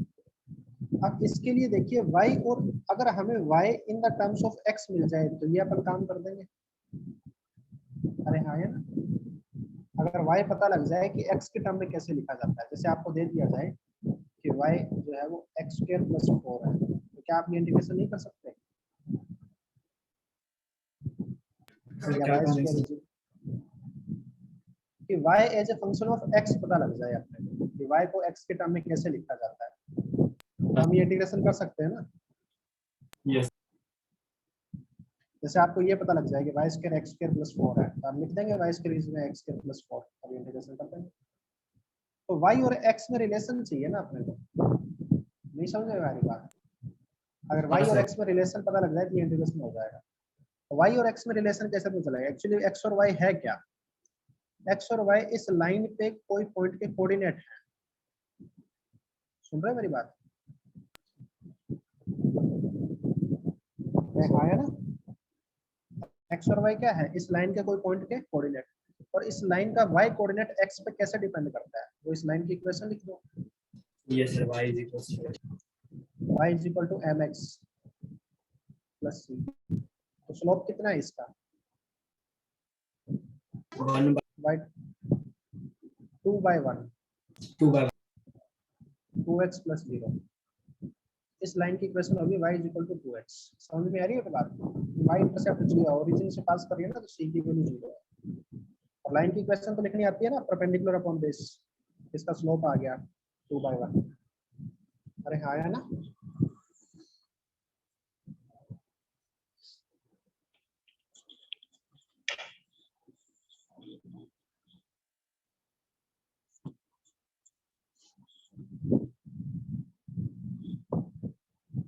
Speaker 1: अब इसके लिए देखिए y, और अगर हमें y in the terms of x मिल जाए तो ये अपन काम कर देंगे। अरे हाँ है ना? अगर y पता लग जाए कि x के टर्म में कैसे लिखा जाता है, जैसे आपको दे दिया जाए कि y जो है वो x स्क्वायर प्लस 4 है, तो क्या आप ये इंटीग्रेशन नहीं कर सकते? कि y as a function of x पता लग जाए अपने को कि y को x के टर्म में कैसे लिखा जाता है, तो हम ये इंटीग्रेशन कर सकते हैं ना?
Speaker 2: यस।
Speaker 1: जैसे आपको ये पता लग जाए कि y square x square plus 4 है, तो आप लिख देंगे y स्क्वायर इज में x स्क्वायर प्लस 4, अब इंटीग्रेशन कर देंगे। तो y और x में रिलेशन चाहिए ना अपने को, नहीं समझे हमारी बात? अगर y और x में रिलेशन पता लग जाए तो ये इंटीग्रेशन हो जाएगा। तो y और x में रिलेशन कैसे पता चलेगा? एक्चुअली x और y है क्या? x और y इस लाइन पे कोई पॉइंट के कोऑर्डिनेट है। सुन रहे हैं मेरी बात? आया ना? x और y क्या है? इस लाइन के कोई पॉइंट के कोऑर्डिनेट, और इस लाइन का y कोऑर्डिनेट x पे कैसे डिपेंड करता है, वो इस लाइन की इक्वेशन लिख दो।
Speaker 2: Yes sir, y is equal to
Speaker 1: mx plus c। तो स्लोप कितना है इसका?
Speaker 2: 1
Speaker 1: by 2 by 1, 2x प्लस 0। इस लाइन की इक्वेशन होगी y is equal to 2x। समझ में आ रही है बात? y इंटरसेप्ट 0 है, ओरिजिन से पास करिए ना तो c की वैल्यू 0 है। और लाइन की इक्वेशन तो लिखनी आती है ना, परपेंडिकुलर अपॉन बेस, इसका स्लोप आ गया 2 by 1। अरे हाँ है ना?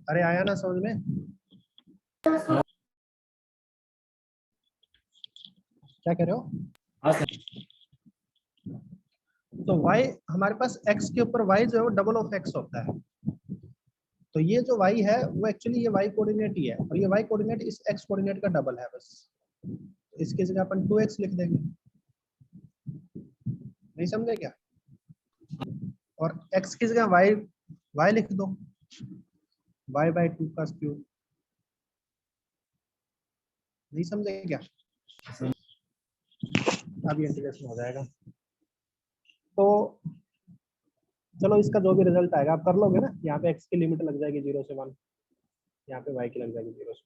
Speaker 1: अरे आया ना समझ में? क्या कह रहे हो?
Speaker 2: हाँ सर।
Speaker 1: तो y हमारे पास x के ऊपर y जो है वो डबल ऑफ x होता है, तो ये जो y है वो एक्चुअली ये y कोऑर्डिनेट ही है, और ये y कोऑर्डिनेट इस x कोऑर्डिनेट का डबल है बस। इसकी जगह अपन 2x लिख देंगे, नहीं समझे क्या? और x की जगह y लिख दो, y बाई 2 का क्यूब। नहीं समझे क्या? अब ये इंटीग्रेशन हो जाएगा। तो चलो इसका जो भी रिजल्ट आएगा आप कर लोगे ना। यहाँ पे x की लिमिट लग जाएगी 0 से 1, यहाँ पे y की लग जाएगी 0 से।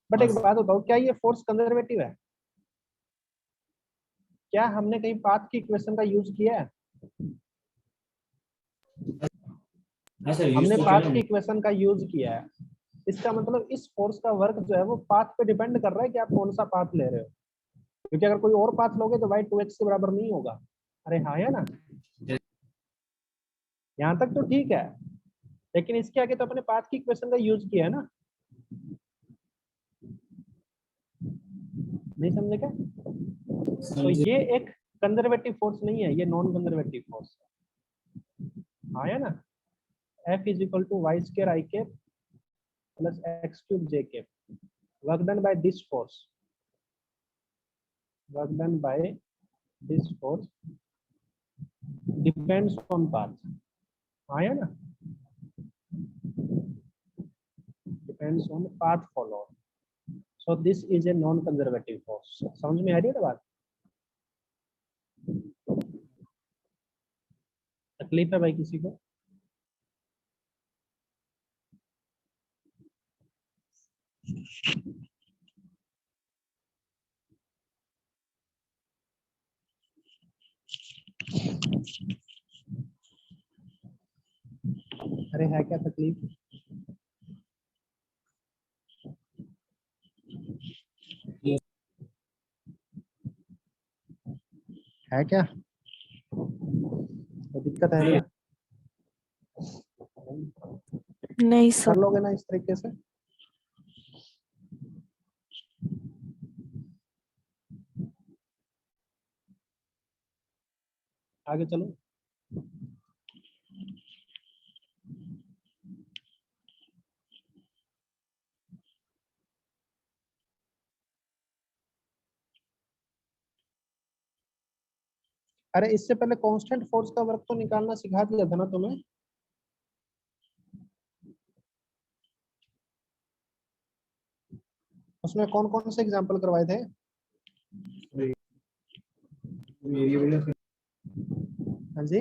Speaker 1: बट एक बात बताओ, क्या ये फोर्स कंजर्वेटिव है? क्या हमने कहीं पाथ की इक्वेशन का यूज किया है?
Speaker 2: हाँ सर,
Speaker 1: हमने पाथ की इक्वेशन का यूज किया है। इसका मतलब इस फोर्स का वर्क जो है वो पाथ पे डिपेंड कर रहा है कि आप कौन सा पाथ ले रहे हो, क्योंकि अगर कोई और पाथ लोगे तो y 2x के बराबर नहीं होगा। अरे हाँ है ना? यहाँ तक तो ठीक है, लेकिन इसके आगे तो अपने पाथ की इक्वेशन का यूज किया है ना। नहीं समझे क्या? तो ये एक कंजर्वेटिव फोर्स नहीं है, ये नॉन कंजर्वेटिव फोर्स है। हाँ है ना? F is equal to y squared i cap plus x cube j cap, work done by this force, work done by this force depends on path. हाँ है ना? depends on path followed. So this is a non-conservative force. समझ में आ रही है ना बात? तकलीफ है भाई किसी को? अरे है क्या तकलीफ? है क्या? तो दिक्कत है क्या?
Speaker 3: नहीं
Speaker 1: कर
Speaker 3: सर।
Speaker 1: लोगे ना इस तरीके से? आगे चलो। अरे इससे पहले कांस्टेंट फोर्स का वर्क तो निकालना सिखा दिया था ना तुम्हें? उसमें कौन कौन से एग्जांपल करवाए थे? हाँ जी,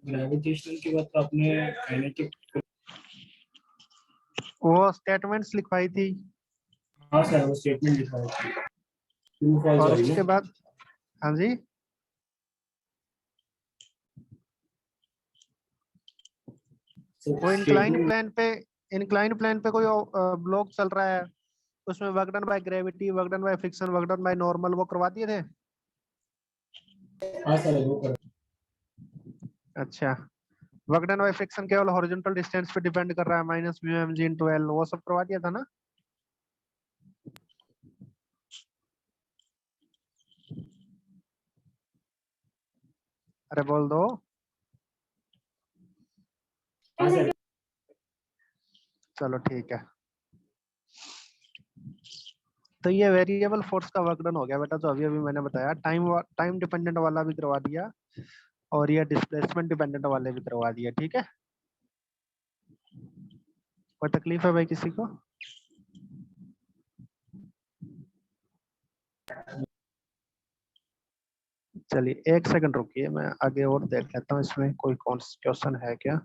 Speaker 2: ग्रेविटेशनल के बाद तो आपने काइनेटिक।
Speaker 1: वो स्टेटमेंट्स लिखवाई थी।
Speaker 2: हाँ सर, वो स्टेटमेंट लिखा हुआ था। ट्रू फॉल्स
Speaker 1: और
Speaker 2: वाली
Speaker 1: उसके
Speaker 2: ना।
Speaker 1: बाद हाँ जी, वो इंक्लाइन प्लेन पे कोई ब्लॉक चल रहा है, उसमें work done by gravity, work done by friction, work done by normal, वो करवा दिए थे।
Speaker 2: हाँ सर, वो कर।
Speaker 1: अच्छा, वर्क डन बाय फ्रिक्शन केवल हॉरिजॉन्टल डिस्टेंस पे डिपेंड कर रहा है, minus mu m g into l, वो सब करवा दिया था ना? अरे बोल दो।
Speaker 2: हाँ सर।
Speaker 1: चलो ठीक है। तो ये वेरिएबल फोर्स का वर्क डन हो गया बेटा, तो अभी अभी मैंने बताया। टाइम डिपेंडेंट वाला भी करवा दिया और ये डिस्प्लेसमेंट डिपेंडेंट वाले भी करवा दिया। ठीक है, कोई तकलीफ है भाई किसी को? चलिए एक सेकंड रुकिए, मैं आगे और देख लेता हूँ इसमें कोई कौन सा क्वेश्चन है क्या।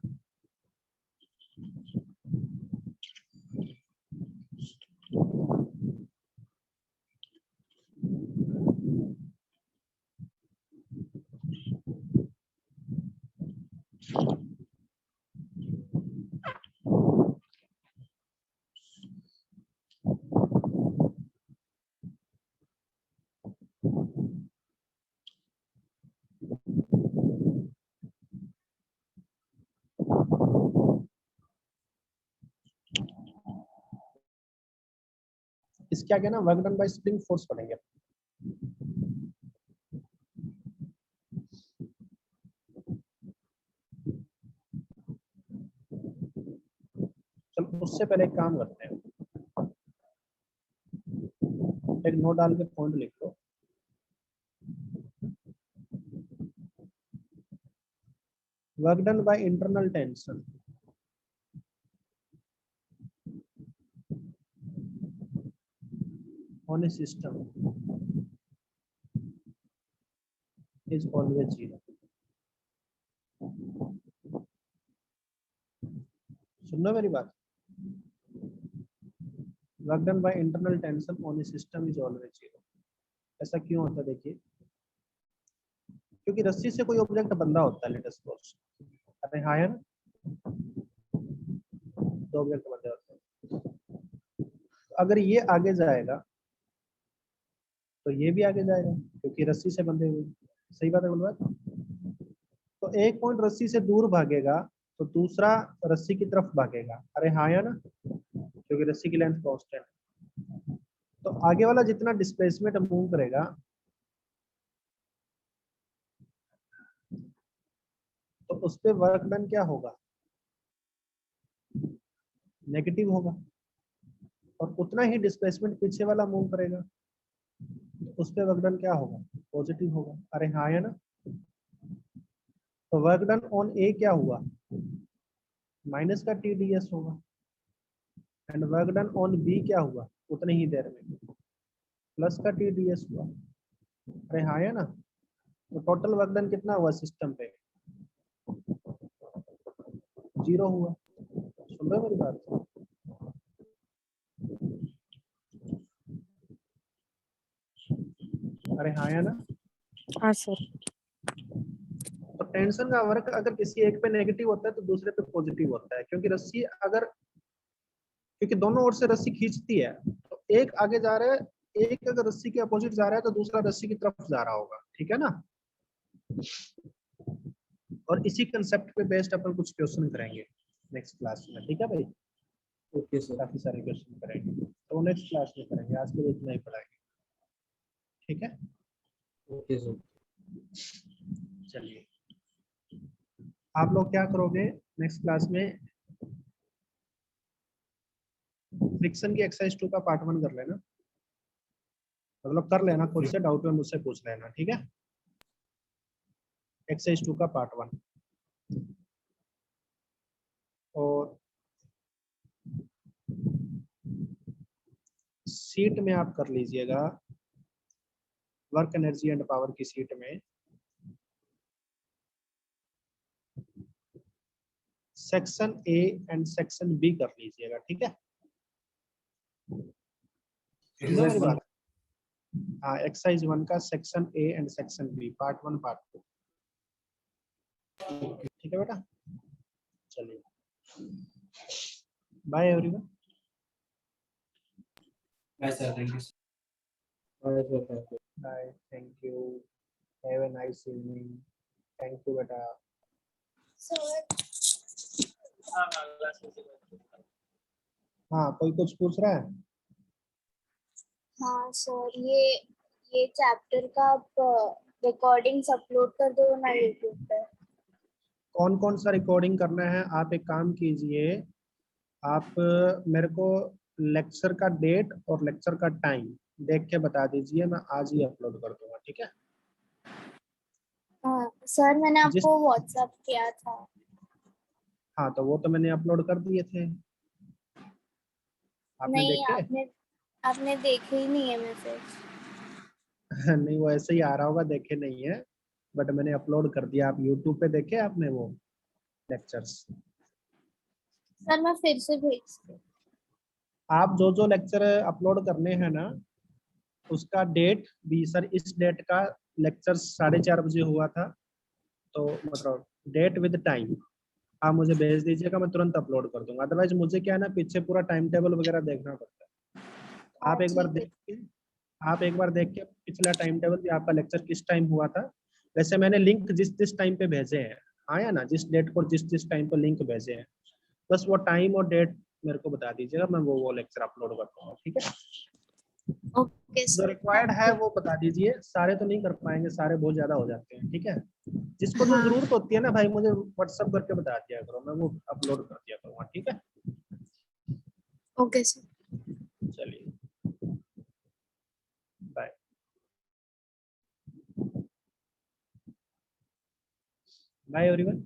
Speaker 1: इसके आगे ना work done bye spring force पढ़ेंगे। चलो उससे पहले एक काम करते हैं, एक नोट डाल के पॉइंट लिख लो। Work done by internal tension on a system is always zero. सुनना मेरी बात। Work done by internal tension on a system is always zero. ऐसा क्यों होता है देखिए, क्योंकि रस्सी से कोई ऑब्जेक्ट बंधा होता है, लेट अस सपोज। अरे हाँ यार, दो ऑब्जेक्ट बंधे होते हैं। अगर ये आगे जाएगा तो ये भी आगे जाएगा, क्योंकि रस्सी से बंधे हुए। सही बात है बोल रहा है? तो एक पॉइंट रस्सी से दूर भागेगा तो दूसरा रस्सी की तरफ भागेगा। अरे हाँ या ना, क्योंकि रस्सी की लेंथ कांस्टेंट। तो आगे वाला जितना डिस्प्लेसमेंट मूव करेगा तो उस पे वर्क डन क्या होगा? नेगेटिव होगा। और उतना ही डिस्प्लेसमेंट पीछे वाला मूव करेगा तो उस पे वर्क डन क्या होगा? पॉजिटिव होगा। अरे हाँ या ना? तो वर्क डन ऑन ए क्या हुआ? माइनस का टी डी एस होगा। And work done on B क्या हुआ उतनी ही देर में, प्लस का TDS हुआ। अरे हाँ है ना, तो टोटल वर्क डन कितना हुआ सिस्टम पे, 0 हुआ। सुन रहे हो मेरी बात? अरे हाँ है ना।
Speaker 3: हाँ सर।
Speaker 1: तो टेंशन का वर्क अगर किसी एक पे नेगेटिव होता है तो दूसरे पे पॉजिटिव होता है, क्योंकि रस्सी अगर, क्योंकि दोनों ओर से रस्सी खींचती है, तो एक आगे जा रहा है, एक अगर रस्सी के अपोजिट जा रहा है तो दूसरा रस्सी की तरफ जा रहा होगा, ठीक है ना। और इसी कंसेप्ट पे बेस्ड अपन कुछ क्वेश्चन करेंगे नेक्स्ट क्लास में, ठीक है भाई।
Speaker 2: Okay sir.
Speaker 1: काफी सारे क्वेश्चन करेंगे तो नेक्स्ट क्लास में करेंगे, आज के लिए इतना ही पढ़ाएंगे, ठीक है।
Speaker 2: Okay sir.
Speaker 1: चलिए आप लोग क्या करोगे नेक्स्ट क्लास में, फ्रिक्शन की एक्सरसाइज 2 का पार्ट 1 कर लेना, मतलब कर लेना खुद से, डाउट में मुझसे पूछ लेना, ठीक है। एक्सरसाइज 2 का पार्ट 1 और सीट में आप कर लीजिएगा, वर्क एनर्जी एंड पावर की सीट में section A and section B कर लीजिएगा, ठीक है। समझो मेरी बात? हाँ, एक्सरसाइज 1 का section A and section B, part 1 part 2, ठीक है बेटा। चलिए bye everyone.
Speaker 2: Bye sir, thank you. Bye sir.
Speaker 1: Bye, thank you, have a nice evening, thank you बेटा। हाँ कोई कुछ पूछ रहा है?
Speaker 4: हाँ सर, ये चैप्टर का आप रिकॉर्डिंग्स अपलोड कर दो ना यूट्यूब पे।
Speaker 1: कौन कौन सा रिकॉर्डिंग करना है, आप एक काम कीजिए, आप मेरे को लेक्चर का डेट और लेक्चर का टाइम देख के बता दीजिए, मैं आज ही अपलोड कर दूंगा, ठीक है।
Speaker 4: हाँ सर, मैंने
Speaker 1: जिस
Speaker 4: आपको व्हाट्सएप किया था।
Speaker 1: हाँ तो वो तो मैंने अपलोड कर दिए थे, आपने
Speaker 4: नहीं,
Speaker 1: देखे?
Speaker 4: आपने देखे ही नहीं है मैसेज।
Speaker 1: नहीं वो ऐसे ही आ रहा होगा, देखे नहीं है, बट मैंने अपलोड कर दिया। आप यूट्यूब पे देखे आपने वो लेक्चर्स?
Speaker 4: सर मैं फिर से भेजती हूँ।
Speaker 1: आप जो जो लेक्चर अपलोड करने हैं ना, उसका डेट भी, सर इस डेट का लेक्चर 4:30 बजे हुआ था, तो मतलब डेट विद टाइम आप मुझे भेज दीजिएगा, मैं तुरंत अपलोड कर दूंगा। अदरवाइज मुझे क्या है ना, पीछे पूरा टाइम टेबल वगैरह देखना पड़ता है।
Speaker 4: हाँ
Speaker 1: आप एक बार
Speaker 4: ठीक है।
Speaker 1: देख के आप एक बार देख के पिछला टाइम टेबल भी, आपका लेक्चर किस टाइम हुआ था, वैसे मैंने लिंक जिस जिस टाइम पे भेजे हैं, हाँ या ना, जिस डेट को जिस जिस टाइम पे लिंक भेजे हैं, बस वो टाइम और डेट मेरे को बता दीजिएगा, मैं वो लेक्चर अपलोड कर दूंगा, ठीक है।
Speaker 4: ओके
Speaker 1: जो
Speaker 4: सर,
Speaker 1: रिक्वायर्ड है वो बता दीजिए, सारे तो नहीं कर पाएंगे, सारे बहुत ज्यादा हो जाते हैं, ठीक है। जिसको जो
Speaker 4: हाँ
Speaker 1: जरूरत होती है ना भाई, मुझे व्हाट्सअप करके बता दिया करो, मैं वो अपलोड कर दिया करूँगा, ठीक है।
Speaker 4: Okay sir.
Speaker 1: चलिए बाय बाय एवरीवन।